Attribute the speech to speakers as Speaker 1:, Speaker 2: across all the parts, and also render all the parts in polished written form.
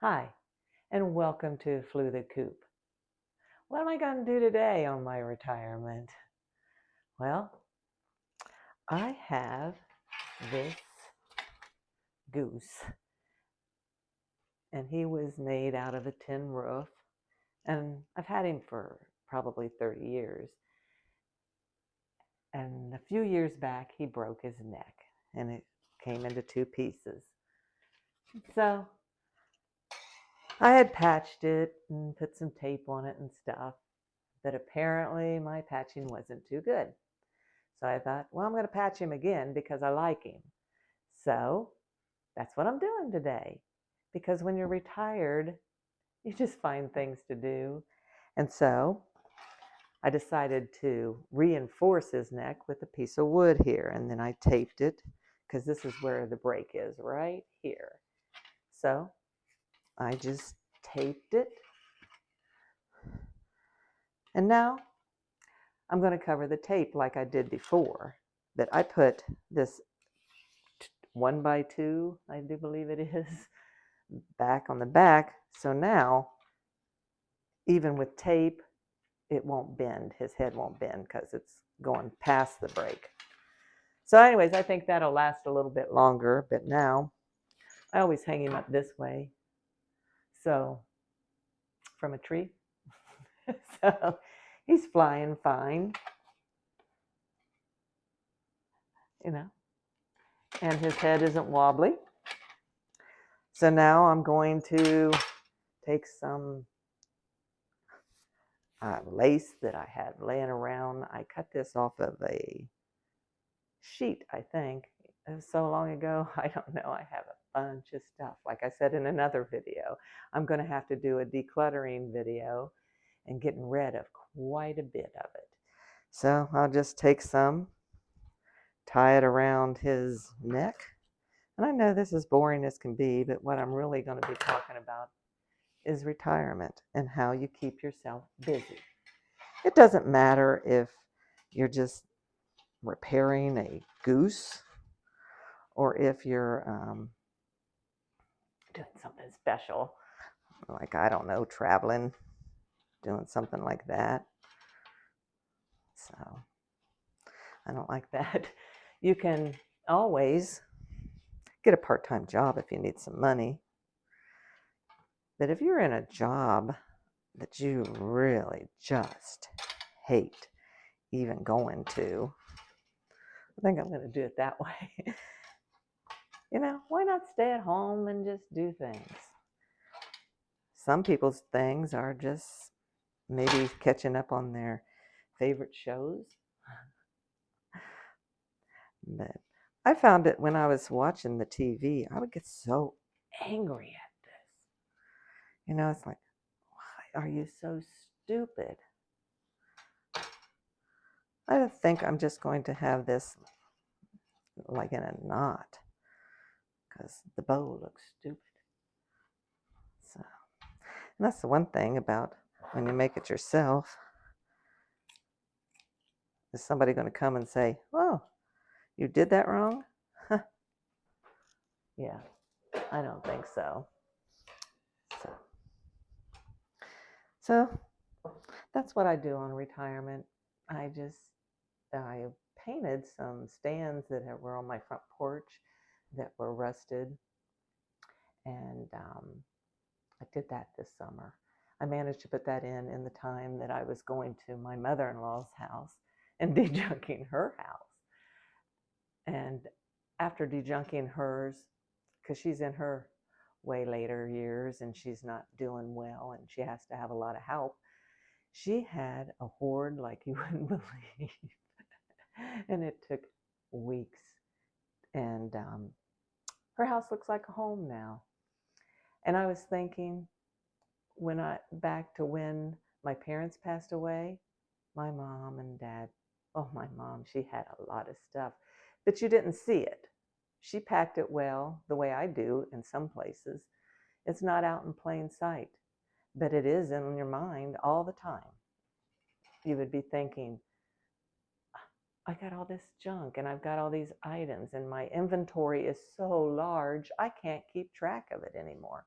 Speaker 1: Hi, and welcome to Flew the Coop. What am I going to do today on my retirement? Well, I have this goose, and he was made out of a tin roof, and I've had him for probably 30 years. And a few years back, he broke his neck, and it came into two pieces. So I had patched it and put some tape on it and stuff, but apparently my patching wasn't too good. So I thought, well, I'm going to patch him again because I like him. So that's what I'm doing today. Because when you're retired, you just find things to do. And so I decided to reinforce his neck with a piece of wood here. And then I taped it because this is where the break is, right here. So I just taped it. And now I'm going to cover the tape like I did before. But I put this 1x2, I do believe it is, back on the back. So now, even with tape, it won't bend. His head won't bend because it's going past the break. So anyways, I think that'll last a little bit longer. But now, I always hang him up this way. So, from a tree. So, he's flying fine, you know, and his head isn't wobbly. So now I'm going to take some lace that I had laying around. I cut this off of a sheet, I think. It was so long ago, I don't know. I have a bunch of stuff. Like I said in another video, I'm going to have to do a decluttering video and getting rid of quite a bit of it. So I'll just take some, tie it around his neck. And I know this is boring as can be, but what I'm really going to be talking about is retirement and how you keep yourself busy. It doesn't matter if you're just repairing a goose or if you're doing something special, like, I don't know, traveling, doing something like that. So I don't like that. You can always get a part-time job if you need some money. But if you're in a job that you really just hate even going to, I think I'm going to do it that way. Why not stay at home and just do things? Some people's things are just maybe catching up on their favorite shows. But I found that when I was watching the TV, I would get so angry at this. It's like, why are you so stupid? I think I'm just going to have this like in a knot because the bow looks stupid. So, and that's the one thing about when you make it yourself. Is somebody going to come and say, "Oh, you did that wrong"? Yeah, I don't think so. So that's what I do on retirement. I painted some stands that were on my front porch that were rusted, and I did that this summer. I managed to put that in the time that I was going to my mother-in-law's house and dejunking her house. And after dejunking hers, because she's in her way later years and she's not doing well and she has to have a lot of help, she had a hoard like you wouldn't believe. And it took weeks. And her house looks like a home now. And I was thinking, back to when my parents passed away, my mom and dad, oh, my mom, she had a lot of stuff, but you didn't see it. She packed it well, the way I do in some places. It's not out in plain sight, but it is in your mind all the time. You would be thinking, I got all this junk and I've got all these items and my inventory is so large, I can't keep track of it anymore.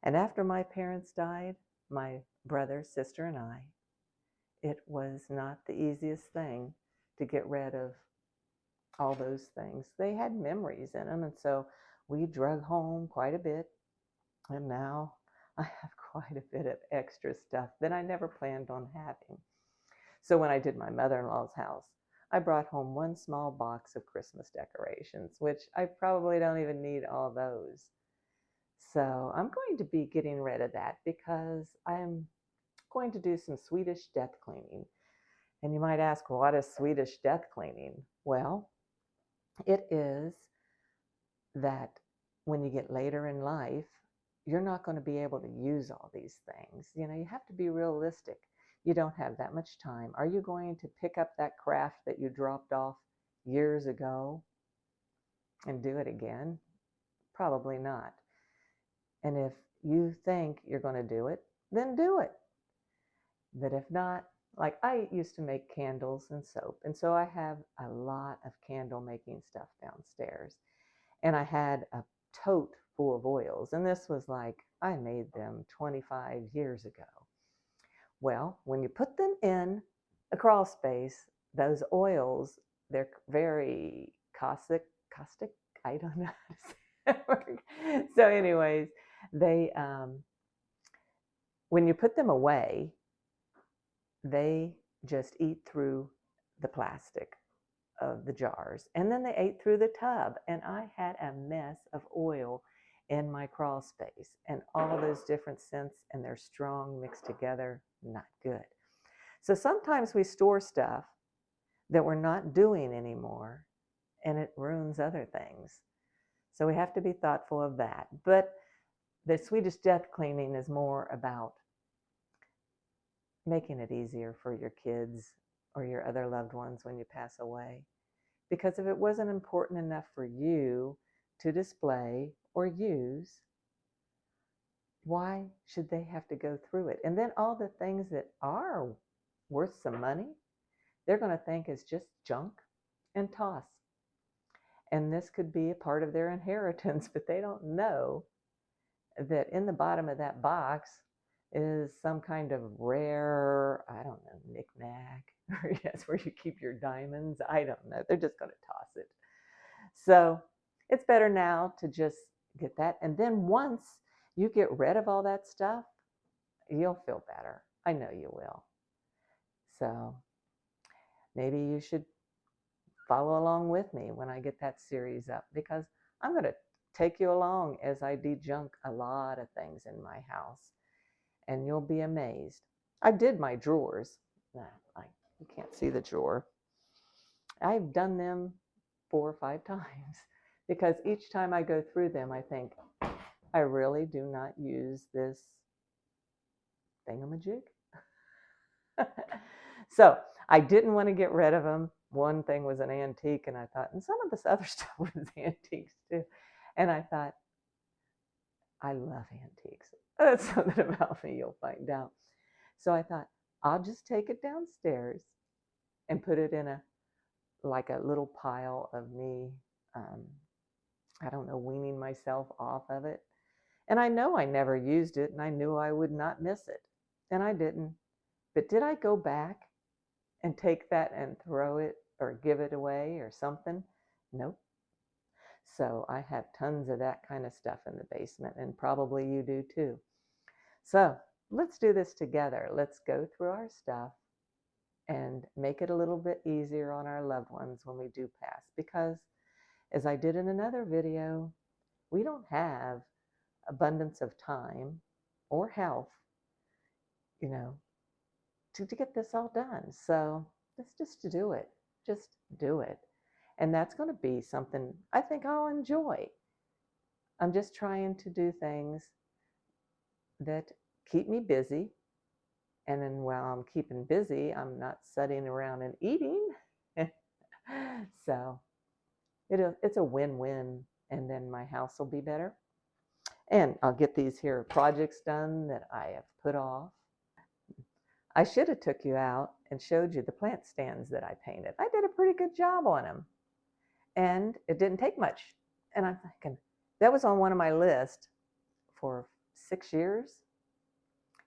Speaker 1: And after my parents died, my brother, sister, and I, it was not the easiest thing to get rid of all those things. They had memories in them, and so we drug home quite a bit. And now I have quite a bit of extra stuff that I never planned on having. So when I did my mother-in-law's house, I brought home one small box of Christmas decorations, which I probably don't even need all those. So I'm going to be getting rid of that because I'm going to do some Swedish death cleaning. And you might ask, well, what is Swedish death cleaning? Well, it is that when you get later in life, you're not going to be able to use all these things. You know, you have to be realistic. You don't have that much time. Are you going to pick up that craft that you dropped off years ago and do it again? Probably not. And if you think you're going to do it, then do it. But if not, like I used to make candles and soap. And so I have a lot of candle making stuff downstairs. And I had a tote full of oils. And this was like, I made them 25 years ago. Well, when you put them in a crawl space, those oils, they're very caustic, I don't know how to say that word. So anyways, they, when you put them away, they just eat through the plastic of the jars. And then they ate through the tub. And I had a mess of oil in my crawl space and all those different scents, and they're strong mixed together, not good. So sometimes we store stuff that we're not doing anymore and it ruins other things. So we have to be thoughtful of that. But the Swedish death cleaning is more about making it easier for your kids or your other loved ones when you pass away. Because if it wasn't important enough for you to display or use, why should they have to go through it? And then all the things that are worth some money, they're going to think is just junk and toss. And this could be a part of their inheritance, but they don't know that in the bottom of that box is some kind of rare, I don't know, knick-knack, or yes, where you keep your diamonds. I don't know. They're just going to toss it. So it's better now to just get that. And then once you get rid of all that stuff, you'll feel better. I know you will. So maybe you should follow along with me when I get that series up, because I'm going to take you along as I de-junk a lot of things in my house, and you'll be amazed. I did my drawers. You can't see the drawer. I've done them 4 or 5 times because each time I go through them, I think, I really do not use this thingamajig. So I didn't want to get rid of them. One thing was an antique, and I thought, and some of this other stuff was antiques too. And I thought, I love antiques. That's something about me you'll find out. So I thought, I'll just take it downstairs and put it in a little pile of me, I don't know, weaning myself off of it. And I know I never used it, and I knew I would not miss it. And I didn't. But did I go back and take that and throw it or give it away or something? Nope. So I have tons of that kind of stuff in the basement, and probably you do too. So let's do this together. Let's go through our stuff and make it a little bit easier on our loved ones when we do pass. Because as I did in another video, we don't have abundance of time or health, to get this all done. So let's just do it. Just do it. And that's going to be something I think I'll enjoy. I'm just trying to do things that keep me busy. And then while I'm keeping busy, I'm not sitting around and eating. So it's a win-win. And then my house will be better. And I'll get these here projects done that I have put off. I should have took you out and showed you the plant stands that I painted. I did a pretty good job on them. And it didn't take much. And I'm thinking, that was on one of my lists for 6 years.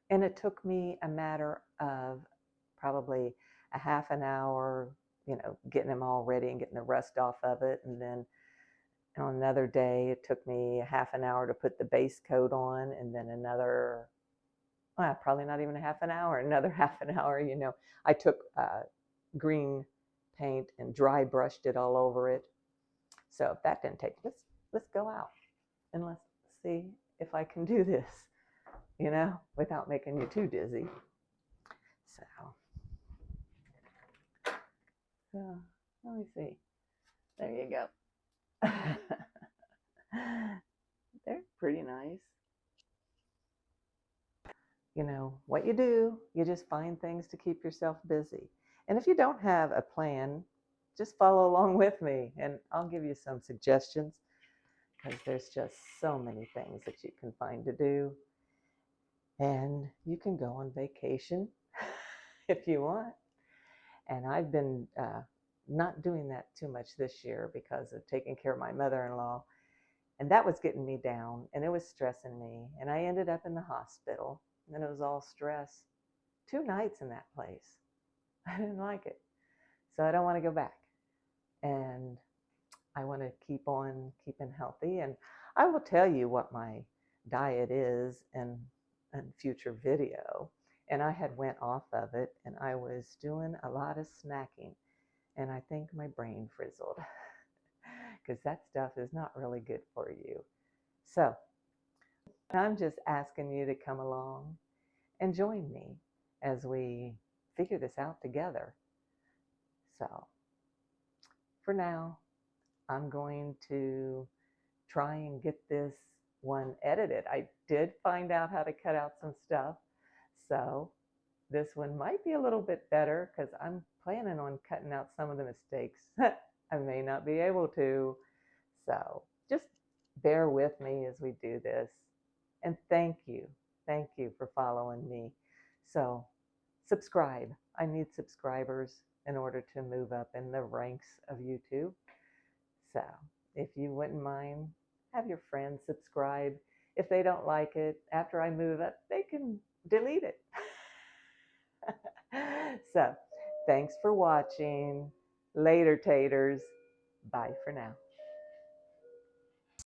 Speaker 1: And it took me a matter of probably a half an hour, getting them all ready and getting the rust off of it. And then on another day, it took me a half an hour to put the base coat on, and then another, well, probably not even a half an hour, another half an hour. I took green paint and dry brushed it all over it. So if that didn't take, let's go out and let's see if I can do this, without making you too dizzy. So let me see. There you go. They're pretty nice. What you do, you just find things to keep yourself busy. And if you don't have a plan, just follow along with me and I'll give you some suggestions, because there's just so many things that you can find to do. And you can go on vacation if you want. And I've been not doing that too much this year because of taking care of my mother-in-law. And that was getting me down and it was stressing me. And I ended up in the hospital and it was all stress. 2 nights in that place. I didn't like it. So I don't want to go back. And I want to keep on keeping healthy. And I will tell you what my diet is in a future video. And I had went off of it and I was doing a lot of snacking. And I think my brain frizzled because that stuff is not really good for you. So I'm just asking you to come along and join me as we figure this out together. So for now, I'm going to try and get this one edited. I did find out how to cut out some stuff. So this one might be a little bit better because I'm planning on cutting out some of the mistakes. I may not be able to. So just bear with me as we do this. And thank you. Thank you for following me. So subscribe. I need subscribers in order to move up in the ranks of YouTube. So if you wouldn't mind, have your friends subscribe. If they don't like it, after I move up, they can delete it. So thanks for watching. Later, taters. Bye for now.